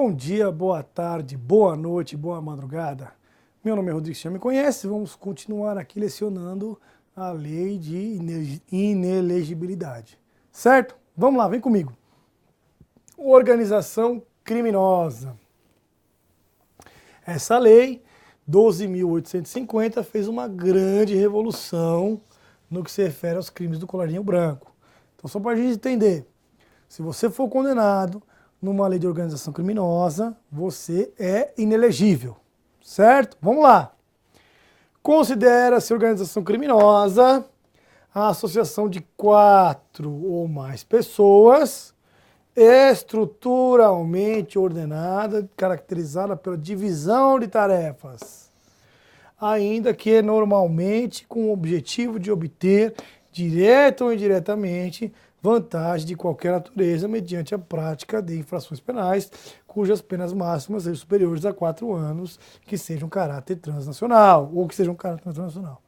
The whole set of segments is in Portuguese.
Bom dia, boa tarde, boa noite, boa madrugada. Meu nome é Rodrigo, você já me conhece. Vamos continuar aqui lecionando a lei de inelegibilidade. Certo? Vamos lá, vem comigo. Organização criminosa. Essa lei, 12.850, fez uma grande revolução no que se refere aos crimes do colarinho branco. Então, só para a gente entender, se você for condenado numa lei de organização criminosa, você é inelegível, certo? Vamos lá. Considera-se organização criminosa a associação de 4 ou mais pessoas estruturalmente ordenada, caracterizada pela divisão de tarefas, ainda que normalmente com o objetivo de obter, direta ou indiretamente, vantagem de qualquer natureza mediante a prática de infrações penais, cujas penas máximas sejam superiores a 4 anos, que sejam caráter transnacional, ou que sejam caráter transnacional.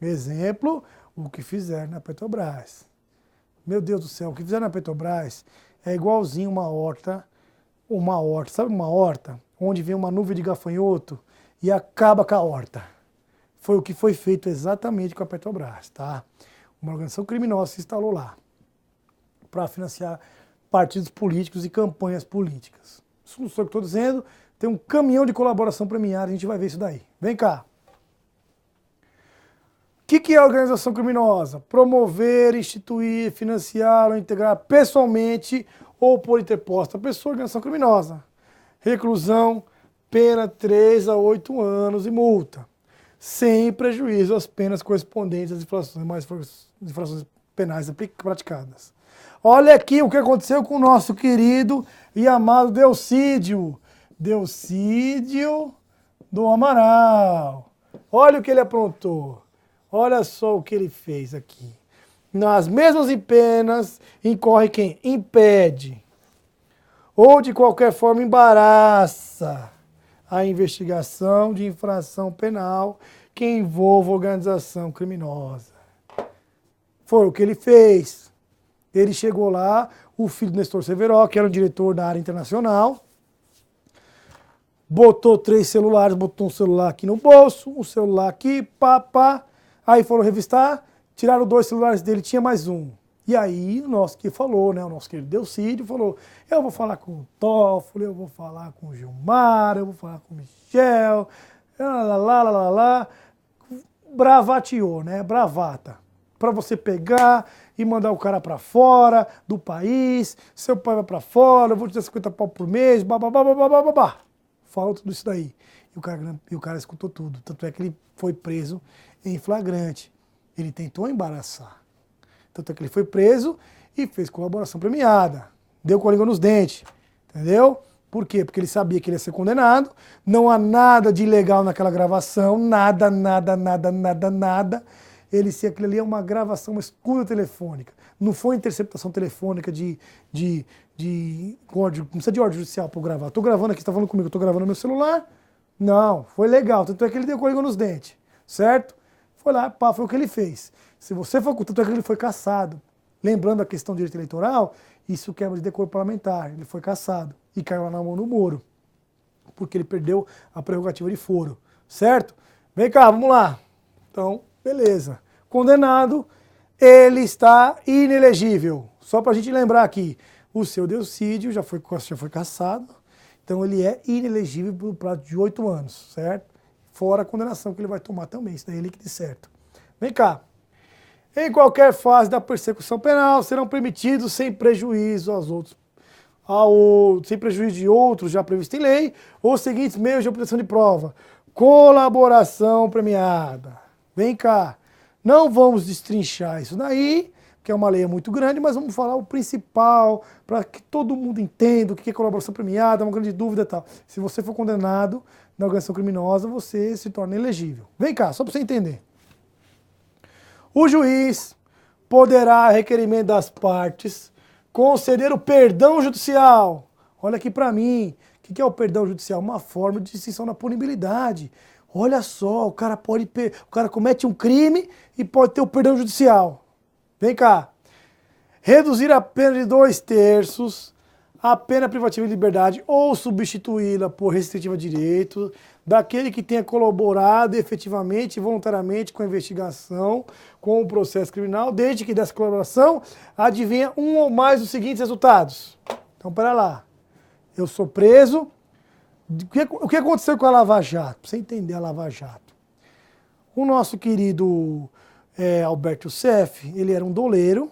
Exemplo, o que fizeram na Petrobras. Meu Deus do céu, o que fizeram na Petrobras é igualzinho uma horta, sabe uma horta? Onde vem uma nuvem de gafanhoto e acaba com a horta. Foi o que foi feito exatamente com a Petrobras, tá? Uma organização criminosa se instalou lá para financiar partidos políticos e campanhas políticas. Isso não sou eu que estou dizendo, tem um caminhão de colaboração premiada, a gente vai ver isso daí. Vem cá. O que é organização criminosa? Promover, instituir, financiar ou integrar pessoalmente ou por interposta pessoa organização criminosa. Reclusão, pena 3 a 8 anos e multa. Sem prejuízo às penas correspondentes às infrações penais praticadas. Olha aqui o que aconteceu com o nosso querido e amado Delcídio. Delcídio do Amaral. Olha o que ele aprontou. Olha só o que ele fez aqui. Nas mesmas penas, incorre quem? Impede. Ou de qualquer forma embaraça a investigação de infração penal que envolva organização criminosa. Foi o que ele fez. Ele chegou lá, o filho do Nestor Severo, que era o diretor da área internacional, botou 3 celulares, botou um celular aqui no bolso, um celular aqui, pá. Aí foram revistar, tiraram 2 celulares dele, tinha mais um. E aí o nosso que falou, né, o nosso querido Delcídio falou, eu vou falar com o Toffoli, eu vou falar com o Gilmar, eu vou falar com o Michel, bravateou, né, bravata. Para você pegar e mandar o cara para fora do país, seu pai vai para fora, eu vou te dar 50 pau por mês, babá. Falou tudo isso daí. E o cara escutou tudo. Tanto é que ele foi preso em flagrante. Ele tentou embaraçar. Tanto é que ele foi preso e fez colaboração premiada. Deu com a língua nos dentes. Entendeu? Por quê? Porque ele sabia que ele ia ser condenado. Não há nada de ilegal naquela gravação. Nada. Ele se aquilo ali é uma gravação, uma escuta telefônica. Não foi interceptação telefônica de ordem, não precisa de ordem judicial para eu gravar. Estou gravando aqui, você está falando comigo, estou gravando no meu celular. Não, foi legal. Tanto é que ele deu com a língua nos dentes, certo? Foi lá, pá, foi o que ele fez. Se você for, tanto é que ele foi cassado. Lembrando a questão do direito eleitoral, isso quebra de decoro parlamentar. Ele foi cassado e caiu lá na mão do Moro, porque ele perdeu a prerrogativa de foro, certo? Vem cá, vamos lá. Então, beleza. Condenado, ele está inelegível. Só para a gente lembrar aqui, o seu Delcídio já foi cassado, então ele é inelegível por prazo de 8 anos, certo? Fora a condenação que ele vai tomar também, isso daí é líquido e certo. Vem cá. Em qualquer fase da persecução penal, serão permitidos, sem prejuízo sem prejuízo de outros já previstos em lei, os seguintes meios de obtenção de prova. Colaboração premiada. Vem cá, não vamos destrinchar isso daí, que é uma lei muito grande, mas vamos falar o principal, para que todo mundo entenda o que é colaboração premiada, uma grande dúvida e tal. Se você for condenado na organização criminosa, você se torna inelegível. Vem cá, só para você entender. O juiz poderá, a requerimento das partes, conceder o perdão judicial. Olha aqui para mim, o que é o perdão judicial? Uma forma de distinção da punibilidade. Olha só, o cara comete um crime e pode ter o perdão judicial. Vem cá. Reduzir a pena de 2/3 a pena privativa de liberdade ou substituí-la por restritiva de direito daquele que tenha colaborado efetivamente e voluntariamente com a investigação, com o processo criminal, desde que dessa colaboração adivinha um ou mais dos seguintes resultados. Então, pera lá. Eu sou preso. O que aconteceu com a Lava Jato? Pra você entender a Lava Jato. O nosso querido Alberto Youssef, ele era um doleiro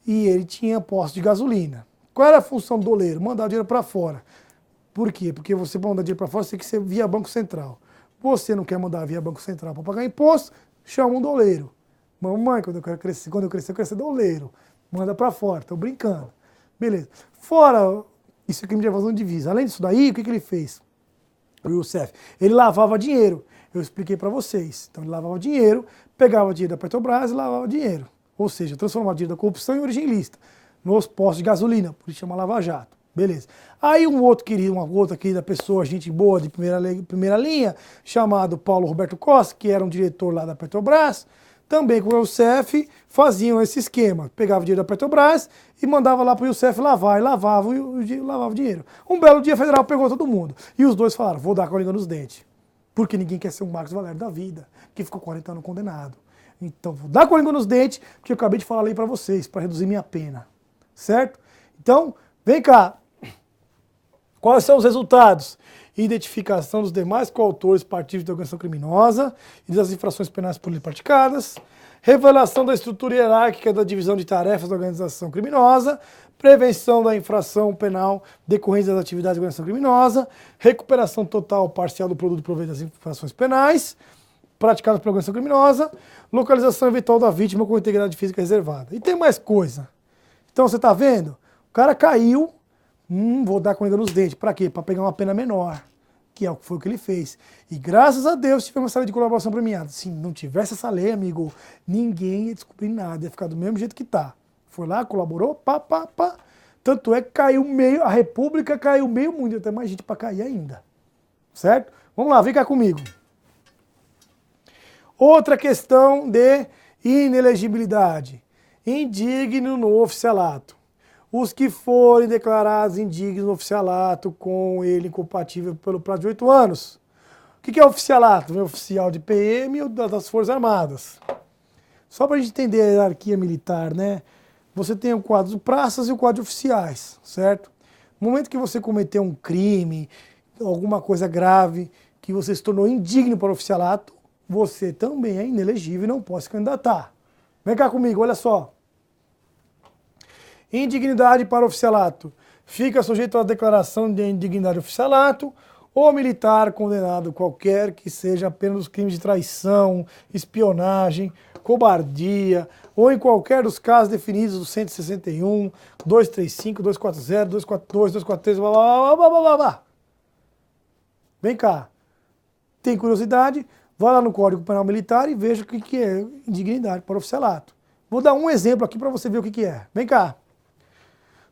e ele tinha posto de gasolina. Qual era a função do doleiro? Mandar o dinheiro para fora. Por quê? Porque você, para mandar dinheiro para fora, você tem que ser via Banco Central. Você não quer mandar via Banco Central para pagar imposto, chama um doleiro. Mamãe, quando eu crescer, eu quero ser doleiro. Manda para fora, tô brincando. Beleza. Fora isso aqui, me evasão de divisa. Além disso daí, o que ele fez? O Youssef, ele lavava dinheiro. Eu expliquei para vocês. Então ele lavava dinheiro, pegava dinheiro da Petrobras e lavava dinheiro. Ou seja, transformava dinheiro da corrupção em origem ilícita. Nos postos de gasolina, por isso chama Lava Jato. Beleza. Aí uma outra querida pessoa, gente boa de primeira linha, chamado Paulo Roberto Costa, que era um diretor lá da Petrobras, também com o Youssef, faziam esse esquema. Pegava o dinheiro da Petrobras e mandava lá para o Youssef lavar, e lavava o dinheiro. Um belo dia, a Federal pegou todo mundo. E os dois falaram, vou dar com a língua nos dentes. Porque ninguém quer ser um Marcos Valério da vida, que ficou 40 anos condenado. Então, vou dar com a língua nos dentes, porque eu acabei de falar ali para vocês, para reduzir minha pena. Certo? Então, vem cá. Quais são os resultados? Identificação dos demais coautores partidos de organização criminosa e das infrações penais por ele praticadas. Revelação da estrutura hierárquica da divisão de tarefas da organização criminosa. Prevenção da infração penal decorrente das atividades de organização criminosa. Recuperação total ou parcial do produto proveito das infrações penais praticadas pela organização criminosa. Localização eventual da vítima com integridade física reservada. E tem mais coisa. Então, você está vendo? O cara caiu, vou dar com a língua nos dentes. Para quê? Para pegar uma pena menor, que foi o que ele fez. E graças a Deus tivemos essa lei de colaboração premiada. Se não tivesse essa lei, amigo, ninguém ia descobrir nada, ia ficar do mesmo jeito que está. Foi lá, colaborou, pá. Tanto é que caiu meio, a República caiu meio mundo, tem mais gente para cair ainda. Certo? Vamos lá, vem cá comigo. Outra questão de inelegibilidade. Indigno no oficialato. Os que forem declarados indignos no oficialato com ele incompatível pelo prazo de 8 anos. O que é oficialato? Vem oficial de PM ou das Forças Armadas. Só para a gente entender a hierarquia militar, né? Você tem o quadro de praças e o quadro de oficiais, certo? No momento que você cometeu um crime, alguma coisa grave, que você se tornou indigno para o oficialato, você também é inelegível e não pode se candidatar. Vem cá comigo, olha só. Indignidade para oficialato. Fica sujeito à declaração de indignidade oficialato ou militar condenado qualquer que seja apenas os crimes de traição, espionagem, cobardia ou em qualquer dos casos definidos do 161, 235, 240, 242, 243, blá, blá, blá, blá, blá, blá. Vem cá. Tem curiosidade? Vai lá no Código Penal Militar e veja o que é indignidade para oficialato. Vou dar um exemplo aqui para você ver o que é. Vem cá.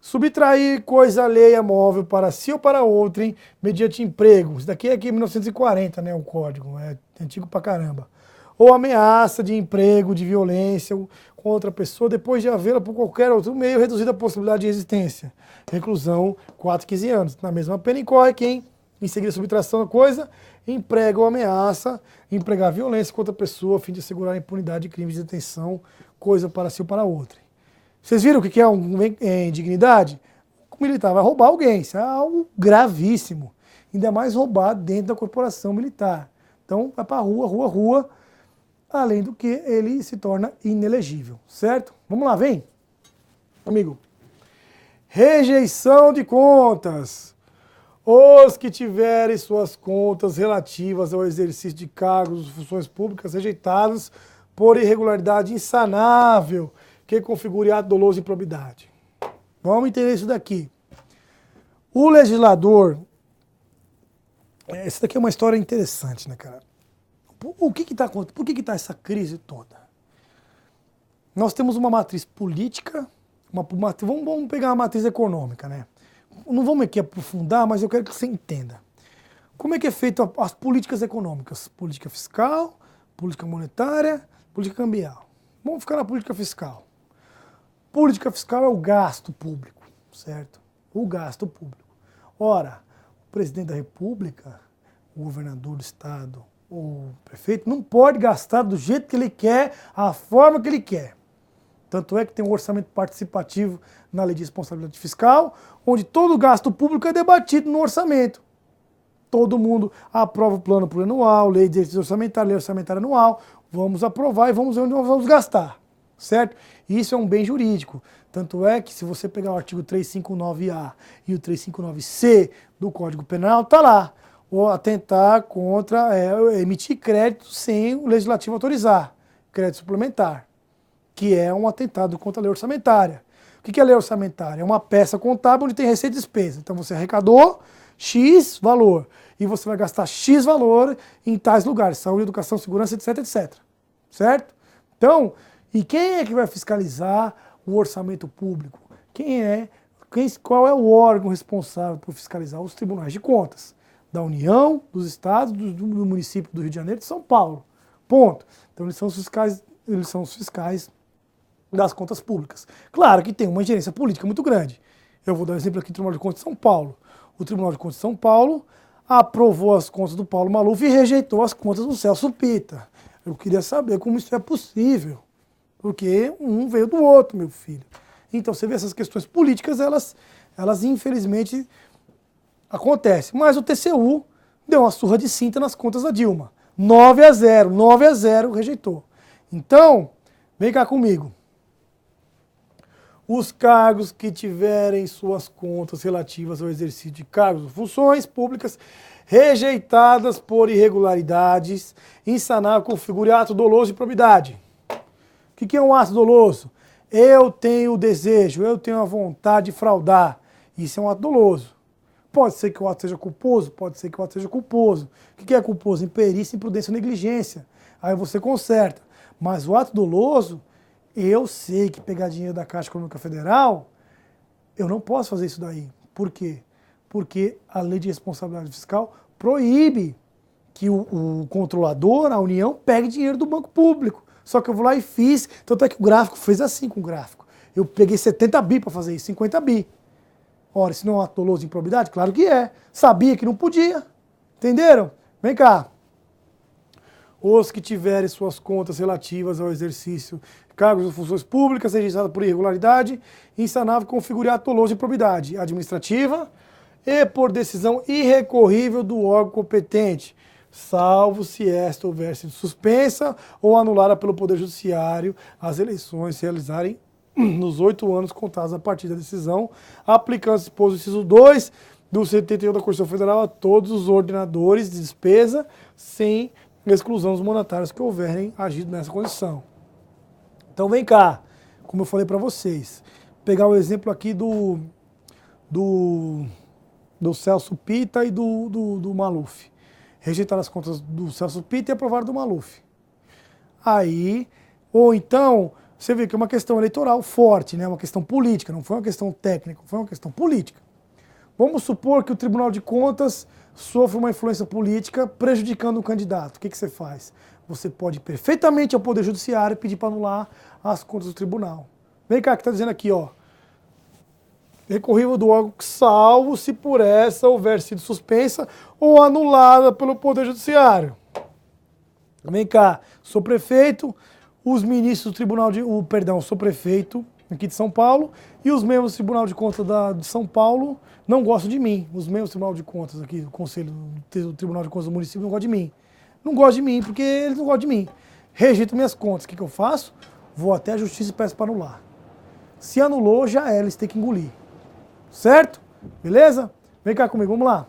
Subtrair coisa alheia móvel para si ou para outrem mediante emprego. Isso daqui é aqui 1940, né, o código. É antigo pra caramba. Ou ameaça de emprego, de violência com outra pessoa depois de havê-la por qualquer outro meio reduzida a possibilidade de resistência. Reclusão 4 a 15 anos. Na mesma pena incorre quem, em seguida a subtração da coisa, emprega ou ameaça empregar violência contra a pessoa a fim de assegurar a impunidade de crimes de detenção, coisa para si ou para outra. Vocês viram o que é indignidade? O militar vai roubar alguém, isso é algo gravíssimo. Ainda mais roubar dentro da corporação militar. Então vai para a rua, além do que ele se torna inelegível, certo? Vamos lá, vem. Amigo. Rejeição de contas. Os que tiverem suas contas relativas ao exercício de cargos ou funções públicas rejeitadas por irregularidade insanável, que configure ato doloso de improbidade. Vamos entender isso daqui. O legislador... Essa daqui é uma história interessante, né, cara? Por que está essa crise toda? Nós temos uma matriz política, vamos pegar uma matriz econômica, né? Não vamos aqui aprofundar, mas eu quero que você entenda. Como é que é feito as políticas econômicas? Política fiscal, política monetária, política cambial. Vamos ficar na política fiscal. Política fiscal é o gasto público, certo? o gasto público. Ora, o presidente da República, o governador do estado, o prefeito, não pode gastar do jeito que ele quer, a forma que ele quer. Tanto é que tem um orçamento participativo na lei de responsabilidade fiscal, onde todo o gasto público é debatido no orçamento. Todo mundo aprova o plano plurianual, lei de exercício orçamentário, lei orçamentária anual, vamos aprovar e vamos ver onde nós vamos gastar, certo? Isso é um bem jurídico. Tanto é que se você pegar o artigo 359A e o 359C do Código Penal, está lá. Ou atentar contra, emitir crédito sem o legislativo autorizar, crédito suplementar, que é um atentado contra a lei orçamentária. O que é a lei orçamentária? É uma peça contábil onde tem receita e despesa. Então você arrecadou X valor e você vai gastar X valor em tais lugares, saúde, educação, segurança, etc, etc. Certo? Então, e quem é que vai fiscalizar o orçamento público? Qual é o órgão responsável por fiscalizar? Os tribunais de contas da União, dos estados, do município do Rio de Janeiro e de São Paulo. Ponto. Então eles são os fiscais das contas públicas. Claro que tem uma ingerência política muito grande. Eu vou dar um exemplo aqui do Tribunal de Contas de São Paulo. O Tribunal de Contas de São Paulo aprovou as contas do Paulo Maluf e rejeitou as contas do Celso Pitta. Eu queria saber como isso é possível. Porque um veio do outro, meu filho. Então você vê essas questões políticas, elas infelizmente acontecem. Mas o TCU deu uma surra de cinta nas contas da Dilma. 9-0, rejeitou. Então, vem cá comigo. Os cargos que tiverem suas contas relativas ao exercício de cargos ou funções públicas rejeitadas por irregularidades, insanável, configure ato doloso de improbidade. O que é um ato doloso? Eu tenho o desejo, eu tenho a vontade de fraudar. Isso é um ato doloso. Pode ser que o ato seja culposo, pode ser que o ato seja culposo. O que é culposo? Imperícia, imprudência, negligência. Aí você conserta. Mas o ato doloso, eu sei que pegar dinheiro da Caixa Econômica Federal, eu não posso fazer isso daí. Por quê? Porque a lei de responsabilidade fiscal proíbe que o controlador, a União, pegue dinheiro do banco público. Só que eu vou lá e fiz, tanto é que o gráfico fez assim com o gráfico. Eu peguei 70 bi para fazer isso, 50 bi. Ora, isso não é um ato doloso de improbidade? Claro que é. Sabia que não podia. Entenderam? Vem cá. Os que tiverem suas contas relativas ao exercício de cargos ou funções públicas registradas por irregularidade, insanável, configure ato doloso de improbidade administrativa e por decisão irrecorrível do órgão competente, salvo se esta houver sido suspensa ou anulada pelo Poder Judiciário, as eleições se realizarem nos 8 anos contados a partir da decisão, aplicando-se, disposto inciso 2 do 71 da Constituição Federal a todos os ordenadores de despesa, sem exclusão dos mandatários que houverem agido nessa condição. Então vem cá, como eu falei para vocês, pegar o exemplo aqui do Celso Pitta e do Maluf. Rejeitaram as contas do Celso Pitta e aprovaram do Maluf. Aí, ou então, você vê que é uma questão eleitoral forte, né? Uma questão política, não foi uma questão técnica, foi uma questão política. Vamos supor que o Tribunal de Contas sofre uma influência política prejudicando o candidato. O que você faz? Você pode ir perfeitamente ao Poder Judiciário e pedir para anular as contas do tribunal. Vem cá, que está dizendo aqui, ó. Recorrível do órgão, salvo se por essa houver sido suspensa ou anulada pelo Poder Judiciário. Vem cá, sou prefeito, os ministros do Tribunal sou prefeito aqui de São Paulo e os membros do Tribunal de Contas de São Paulo não gostam de mim. Os membros do Tribunal de Contas aqui, do Conselho do Tribunal de Contas do município não gostam de mim. Não gostam de mim porque eles não gostam de mim. Rejeitam minhas contas. O que eu faço? Vou até a justiça e peço para anular. Se anulou, já era, eles têm que engolir. Certo? Beleza? Vem cá comigo, vamos lá.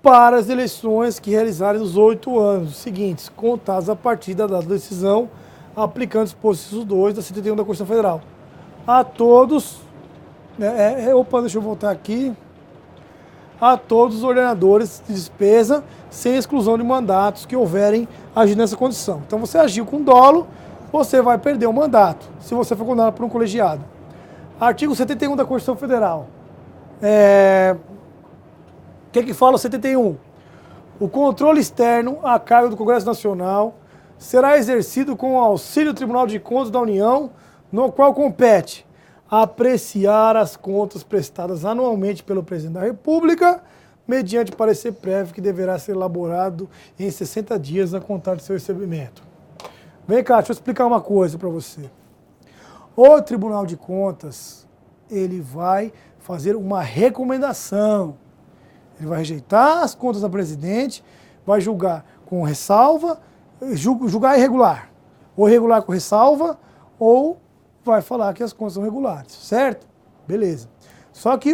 Para as eleições que realizarem nos 8 anos seguintes, contados a partir da data da decisão, aplicando os dispositivos 2 da 71 da Constituição Federal. A todos, deixa eu voltar aqui. A todos os ordenadores de despesa, sem exclusão de mandatos que houverem agido nessa condição. Então você agiu com dolo, você vai perder o mandato, se você for condenado por um colegiado. Artigo 71 da Constituição Federal. O que fala o 71? O controle externo a cargo do Congresso Nacional será exercido com o auxílio do Tribunal de Contas da União, no qual compete apreciar as contas prestadas anualmente pelo Presidente da República, mediante parecer prévio que deverá ser elaborado em 60 dias a contar de seu recebimento. Vem cá, deixa eu explicar uma coisa para você. O Tribunal de Contas, ele vai fazer uma recomendação. Ele vai rejeitar as contas da Presidente, vai julgar com ressalva, julgar irregular. Ou irregular com ressalva, ou vai falar que as contas são regulares, certo? Beleza. Só que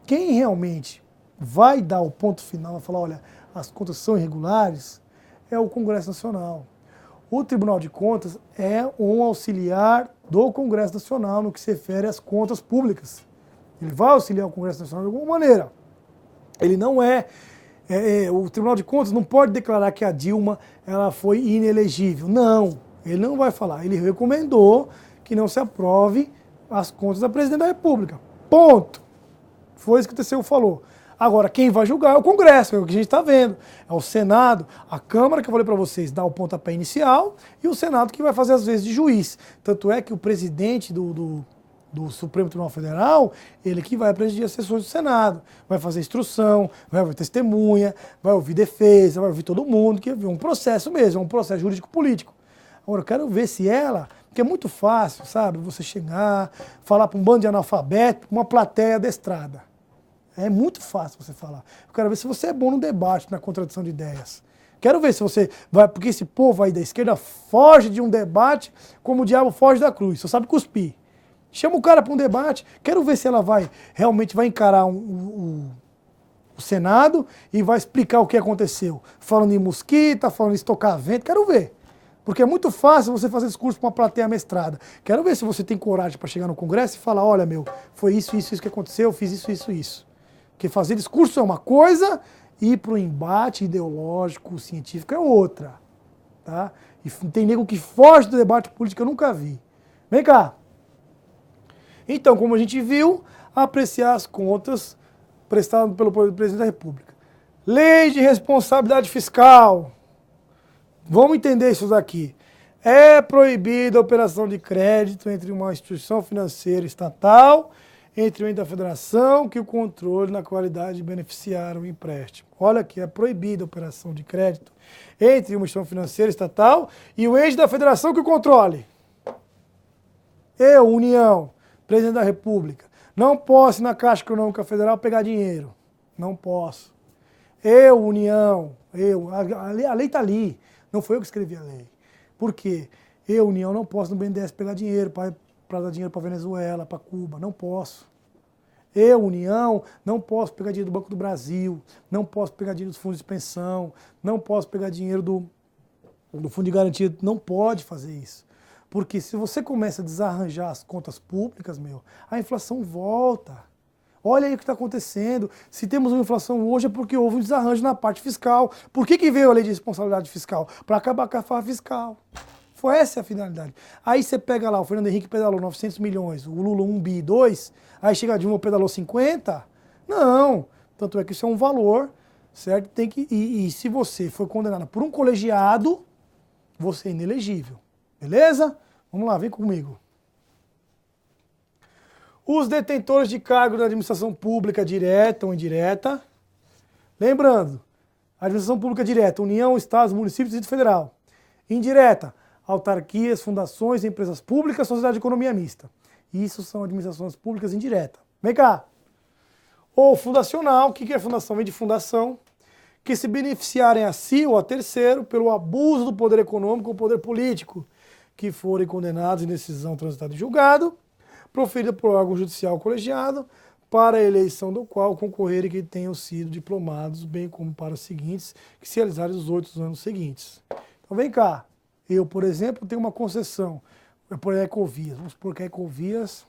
quem realmente vai dar o ponto final, vai falar, olha, as contas são irregulares, é o Congresso Nacional. O Tribunal de Contas é um auxiliar do Congresso Nacional no que se refere às contas públicas. Ele vai auxiliar o Congresso Nacional de alguma maneira. Ele não o Tribunal de Contas não pode declarar que a Dilma ela foi inelegível. Não, ele não vai falar. Ele recomendou que não se aprove as contas da Presidente da República. Ponto. Foi isso que o TCU falou. Agora, quem vai julgar é o Congresso, é o que a gente está vendo. É o Senado, a Câmara, que eu falei para vocês, dá o pontapé inicial, e o Senado que vai fazer as vezes de juiz. Tanto é que o presidente do Supremo Tribunal Federal, ele que vai presidir as sessões do Senado, vai fazer instrução, vai ouvir testemunha, vai ouvir defesa, vai ouvir todo mundo, que é um processo mesmo, é um processo jurídico-político. Agora, eu quero ver se ela, porque é muito fácil, sabe, você chegar, falar para um bando de analfabeto, uma plateia adestrada. É muito fácil você falar. Eu quero ver se você é bom no debate, na contradição de ideias. Quero ver se você vai, porque esse povo aí da esquerda foge de um debate como o diabo foge da cruz, só sabe cuspir. Chama o cara para um debate, quero ver se ela realmente vai encarar o Senado e vai explicar o que aconteceu. Falando em mosquita, falando em estocar vento, quero ver. Porque é muito fácil você fazer discurso para uma plateia mestrada. Quero ver se você tem coragem para chegar no Congresso e falar, olha meu, foi isso que aconteceu, eu fiz isso. Porque fazer discurso é uma coisa e ir para o embate ideológico, científico é outra. Tá? E tem nego que foge do debate político, eu nunca vi. Vem cá. Então, como a gente viu, apreciar as contas prestadas pelo Presidente da República. Lei de responsabilidade fiscal. Vamos entender isso daqui. É proibida a operação de crédito entre uma instituição financeira estatal, entre o ente da federação, que o controle na qualidade de beneficiário o empréstimo. Olha aqui, é proibida a operação de crédito entre uma instituição financeira estatal e o ente da federação que o controle. Eu, União, Presidente da República, não posso ir na Caixa Econômica Federal pegar dinheiro. Não posso. Eu, União, a lei está ali. Não foi eu que escrevi a lei. Por quê? Eu, União, não posso no BNDES pegar dinheiro para dar dinheiro para Venezuela, para Cuba. Não posso. Eu, União, não posso pegar dinheiro do Banco do Brasil, não posso pegar dinheiro dos fundos de pensão, não posso pegar dinheiro do Fundo de Garantia. Não pode fazer isso. Porque se você começa a desarranjar as contas públicas, a inflação volta. Olha aí o que está acontecendo. Se temos uma inflação hoje é porque houve um desarranjo na parte fiscal. Por que veio a lei de responsabilidade fiscal? Para acabar com a farra fiscal. Foi essa a finalidade. Aí você pega lá, o Fernando Henrique pedalou 900 milhões, o Lula 1 bi 2, aí chega a Dilma pedalou 50? Não. Tanto é que isso é um valor, certo? E se você for condenado por um colegiado, você é inelegível. Beleza? Vamos lá, vem comigo. Os detentores de cargo da administração pública direta ou indireta. Lembrando, administração pública direta, União, Estados, Municípios e Distrito Federal. Indireta, autarquias, fundações, empresas públicas, sociedade de economia mista. Isso são administrações públicas indiretas. Vem cá. Ou fundacional, o que é fundação? Vem de fundação, que se beneficiarem a si ou a terceiro pelo abuso do poder econômico ou poder político, que forem condenados em decisão transitada em julgado, proferida por órgão judicial colegiado, para a eleição do qual concorrerem que tenham sido diplomados, bem como para os seguintes, que se realizarem os 8 anos seguintes. Então vem cá, eu, por exemplo, tenho uma concessão por Ecovias, vamos supor que a Ecovias,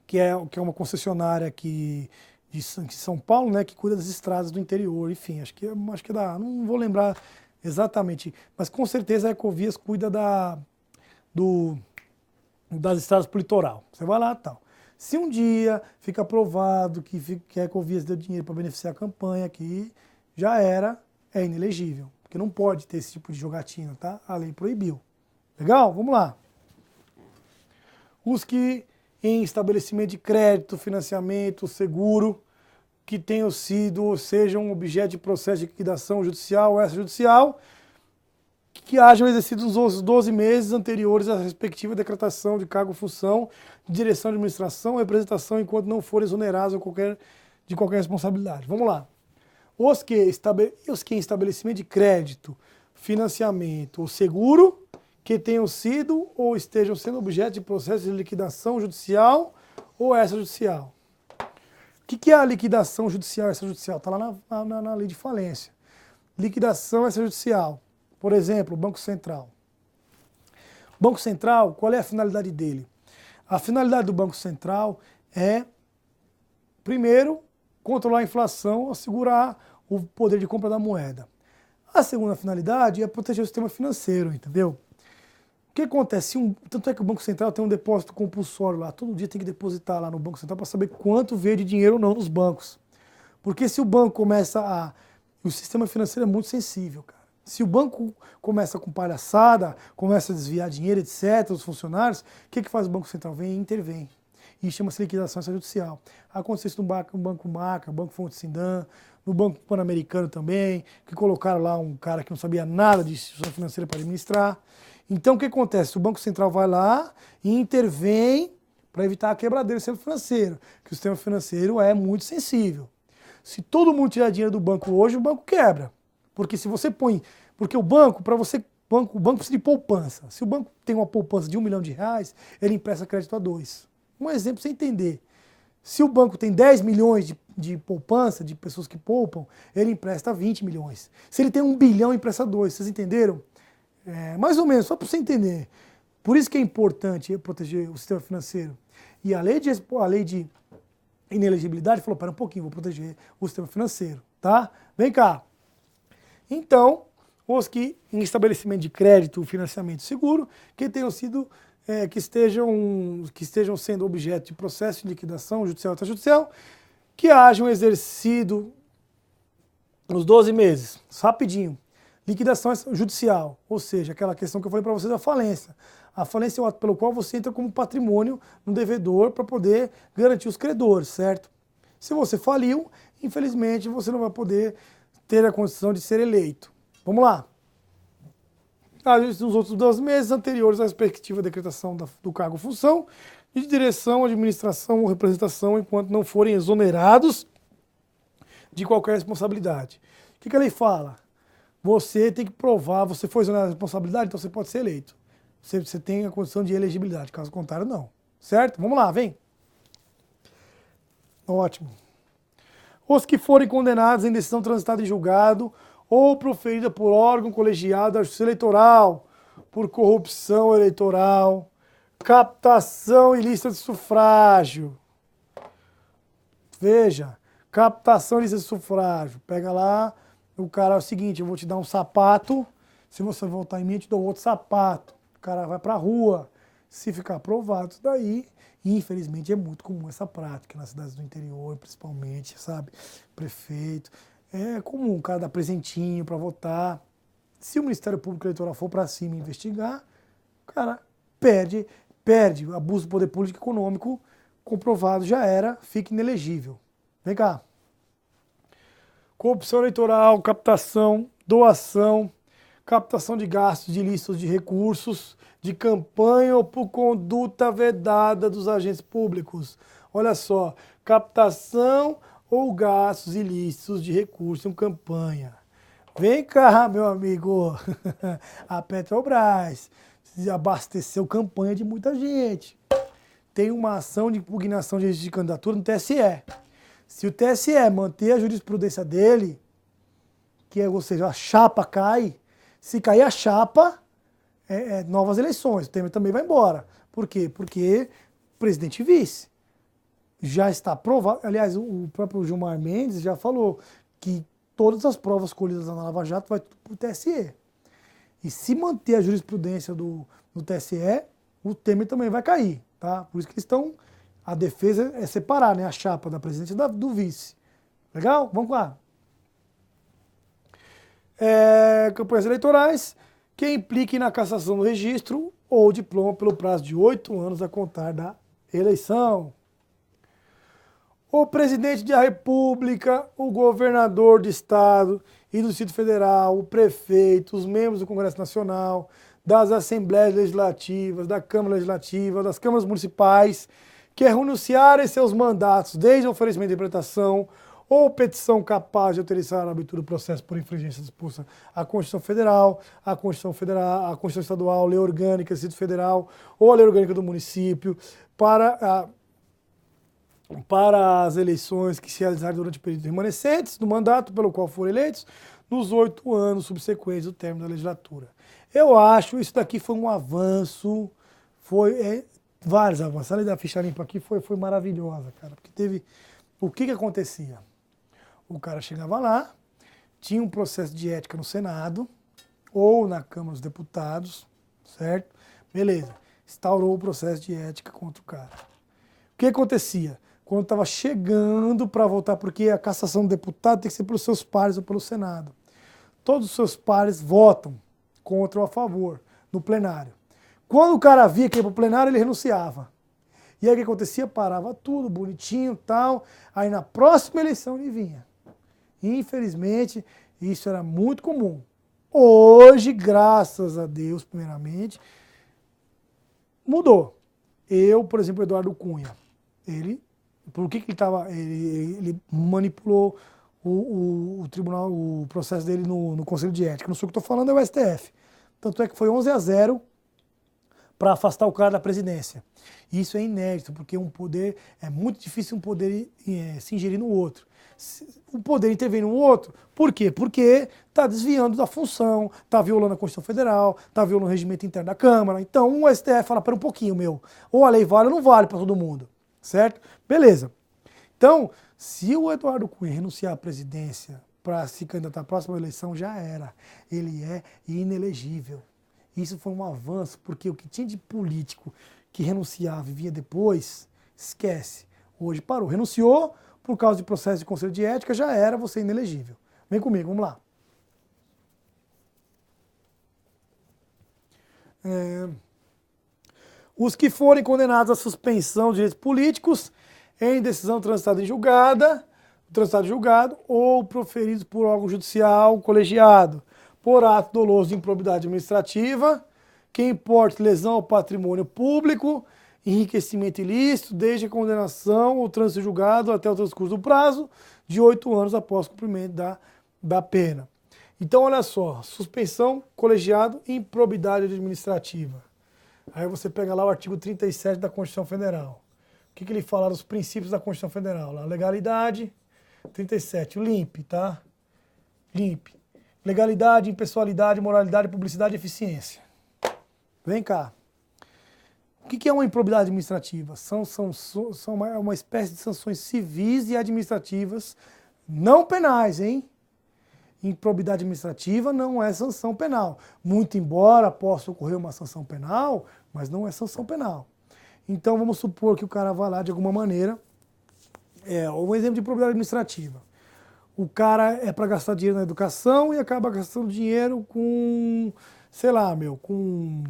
que é uma concessionária aqui de São Paulo, né, que cuida das estradas do interior, enfim, acho que dá, não vou lembrar exatamente, mas com certeza a Ecovias cuida das estradas para o litoral. Você vai lá e tal. Se um dia fica provado que a Ecovias deu dinheiro para beneficiar a campanha aqui, já é inelegível. Porque não pode ter esse tipo de jogatina, tá? A lei proibiu. Legal? Vamos lá. Os que em estabelecimento de crédito, financiamento, seguro, que tenham sido ou sejam objeto de processo de liquidação judicial ou extrajudicial, que hajam exercido os 12 meses anteriores à respectiva decretação de cargo ou função de direção de administração ou representação enquanto não forem exonerados de qualquer responsabilidade. Vamos lá. Os que em estabelecimento de crédito, financiamento ou seguro que tenham sido ou estejam sendo objeto de processo de liquidação judicial ou extrajudicial. O que é a liquidação judicial e extrajudicial? Está lá na lei de falência. Liquidação extrajudicial. Por exemplo, o Banco Central. Banco Central, qual é a finalidade dele? A finalidade do Banco Central é, primeiro, controlar a inflação, assegurar o poder de compra da moeda. A segunda finalidade é proteger o sistema financeiro, entendeu? O que acontece? Tanto é que o Banco Central tem um depósito compulsório lá, todo dia tem que depositar lá no Banco Central para saber quanto veio de dinheiro ou não nos bancos. Porque se o banco começa a... O sistema financeiro é muito sensível, cara. Se o banco começa com palhaçada, começa a desviar dinheiro, etc., os funcionários, o que faz o Banco Central? Vem e intervém. E chama-se liquidação extrajudicial. Aconteceu isso no Banco Macro, no Banco Fonte Sindan, no Banco Pan-Americano também, que colocaram lá um cara que não sabia nada de instituição financeira para administrar. Então, o que acontece? O Banco Central vai lá e intervém para evitar a quebradeira do sistema financeiro, que o sistema financeiro é muito sensível. Se todo mundo tirar dinheiro do banco hoje, o banco quebra. Porque se você põe... Porque o banco, o banco precisa de poupança. Se o banco tem uma poupança de R$1 milhão, ele empresta crédito a 2. Um exemplo para você entender. Se o banco tem 10 milhões de poupança, de pessoas que poupam, ele empresta 20 milhões. Se ele tem 1 bilhão, empresta 2. Vocês entenderam? Mais ou menos, só para você entender. Por isso que é importante proteger o sistema financeiro. E a lei de inelegibilidade falou, pera um pouquinho, vou proteger o sistema financeiro, tá? Vem cá. Então, os que em estabelecimento de crédito, financiamento seguro, que tenham sido, que estejam sendo objeto de processo de liquidação judicial ou extrajudicial, que hajam exercido nos 12 meses, rapidinho, liquidação judicial, ou seja, aquela questão que eu falei para vocês da falência. A falência é o ato pelo qual você entra como patrimônio no devedor para poder garantir os credores, certo? Se você faliu, infelizmente você não vai poder ter a condição de ser eleito. Vamos lá. Nos outros 12 meses anteriores à respectiva decretação do cargo ou função, de direção, administração ou representação, enquanto não forem exonerados de qualquer responsabilidade. O que a lei fala? Você tem que provar, você foi exonerado da responsabilidade, então você pode ser eleito. Você tem a condição de elegibilidade, caso contrário, não. Certo? Vamos lá, vem. Ótimo. Os que forem condenados em decisão transitada em julgado ou proferida por órgão colegiado da Justiça Eleitoral, por corrupção eleitoral, captação ilícita de sufrágio. Veja, captação ilícita de sufrágio. Pega lá, o cara é o seguinte, eu vou te dar um sapato, se você voltar em mim, eu te dou outro sapato. O cara vai pra rua. Se ficar aprovado isso daí, infelizmente é muito comum essa prática nas cidades do interior, principalmente, sabe? Prefeito. É comum o cara dar presentinho para votar. Se o Ministério Público Eleitoral for para cima e investigar, o cara perde abuso do poder político e econômico, comprovado, já era, fica inelegível. Vem cá. Corrupção eleitoral, captação, doação, captação de gastos ilícitos de recursos, de campanha ou por conduta vedada dos agentes públicos. Olha só, captação ou gastos ilícitos de recursos em campanha. Vem cá, meu amigo, a Petrobras abasteceu campanha de muita gente. Tem uma ação de impugnação de registro de candidatura no TSE. Se o TSE manter a jurisprudência dele, ou seja, a chapa cai, se cair a chapa, novas eleições. O Temer também vai embora. Por quê? Porque presidente e vice. Já está provado. Aliás, o próprio Gilmar Mendes já falou que todas as provas colhidas na Lava Jato vai para o TSE. E se manter a jurisprudência do TSE, o Temer também vai cair. Tá? Por isso que eles estão... A defesa é separar, né, a chapa da presidente e do vice. Legal? Vamos lá. Campanhas eleitorais que impliquem na cassação do registro ou diploma pelo prazo de 8 anos a contar da eleição. O presidente da República, o governador de estado e do Distrito Federal, o prefeito, os membros do Congresso Nacional, das Assembleias Legislativas, da Câmara Legislativa, das câmaras municipais, que renunciarem seus mandatos desde o oferecimento de interpretação ou petição capaz de autorizar a abertura do processo por infringência disposta à Constituição Federal, à Constituição Estadual, Lei Orgânica do Distrito Federal ou a Lei Orgânica do município, para as eleições que se realizarem durante o período remanescentes do mandato pelo qual forem eleitos, nos 8 anos subsequentes do término da legislatura. Eu acho que isso daqui foi um avanço, vários avanços. A lei da ficha limpa aqui foi maravilhosa, cara, porque teve... O que acontecia? O cara chegava lá, tinha um processo de ética no Senado ou na Câmara dos Deputados, certo? Beleza, instaurou o processo de ética contra o cara. O que acontecia? Quando estava chegando para votar, porque a cassação do deputado tem que ser pelos seus pares ou pelo Senado. Todos os seus pares votam contra ou a favor no plenário. Quando o cara via que ia para o plenário, ele renunciava. E aí o que acontecia? Parava tudo, bonitinho e tal. Aí na próxima eleição ele vinha. Infelizmente, isso era muito comum. Hoje, graças a Deus, primeiramente, mudou. Eu, por exemplo, Eduardo Cunha, por que ele estava... Ele manipulou o tribunal, o processo dele no Conselho de Ética. Não sei o que estou falando, é o STF. Tanto é que foi 11-0 para afastar o cara da presidência. Isso é inédito, porque é muito difícil um poder se ingerir no outro. O poder intervir no outro, por quê? Porque está desviando da função, está violando a Constituição Federal, está violando o regimento interno da Câmara. Então o STF fala, para um pouquinho, ou a lei vale ou não vale para todo mundo, certo? Beleza. Então, se o Eduardo Cunha renunciar à presidência para se candidatar à próxima eleição, já era. Ele é inelegível. Isso foi um avanço, porque o que tinha de político que renunciava e vinha depois, esquece. Hoje parou. Renunciou por causa de processo de conselho de ética, já era você inelegível. Vem comigo, vamos lá. Os que forem condenados à suspensão de direitos políticos em decisão transitada em julgado ou proferidos por órgão judicial colegiado, por ato doloso de improbidade administrativa, que importe lesão ao patrimônio público, enriquecimento ilícito, desde a condenação ou trânsito julgado até o transcurso do prazo de 8 anos após o cumprimento da pena. Então, olha só, suspensão, colegiado e improbidade administrativa. Aí você pega lá o artigo 37 da Constituição Federal. O que ele fala dos princípios da Constituição Federal? Lá, legalidade, 37, o LIMP, tá? LIMP. Legalidade, impessoalidade, moralidade, publicidade e eficiência. Vem cá. O que é uma improbidade administrativa? São uma espécie de sanções civis e administrativas não penais, hein? Improbidade administrativa não é sanção penal. Muito embora possa ocorrer uma sanção penal, mas não é sanção penal. Então vamos supor que o cara vai lá de alguma maneira. Um exemplo de improbidade administrativa. O cara é para gastar dinheiro na educação e acaba gastando dinheiro com, sei lá, com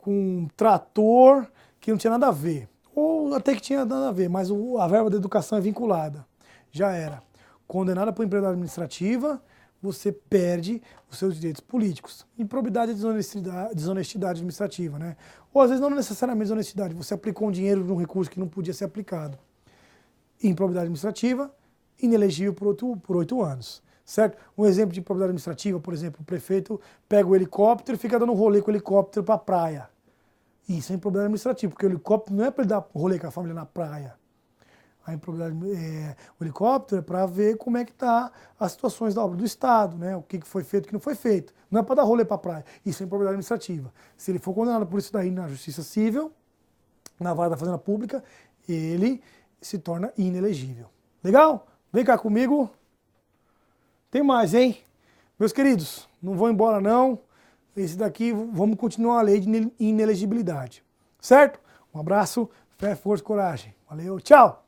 um trator que não tinha nada a ver. Ou até que tinha nada a ver, mas a verba da educação é vinculada. Já era. Condenada por improbidade administrativa, você perde os seus direitos políticos. Improbidade é desonestidade administrativa, né? Ou às vezes não necessariamente desonestidade, você aplicou um dinheiro num recurso que não podia ser aplicado. Improbidade administrativa, inelegível por 8 anos, certo? Um exemplo de improbidade administrativa, por exemplo, o prefeito pega o helicóptero e fica dando um rolê com o helicóptero para a praia. Isso é improbidade administrativa, porque o helicóptero não é para ele dar rolê com a família na praia. O helicóptero é para ver como é que está as situações da obra do Estado, né? O que foi feito e o que não foi feito. Não é para dar rolê para a praia. Isso é improbidade administrativa. Se ele for condenado por isso daí na Justiça Civil, na vara da Fazenda Pública, ele se torna inelegível. Legal? Vem cá comigo. Tem mais, hein? Meus queridos, não vão embora não. Esse daqui, vamos continuar a lei de inelegibilidade. Certo? Um abraço, fé, força, coragem. Valeu, tchau!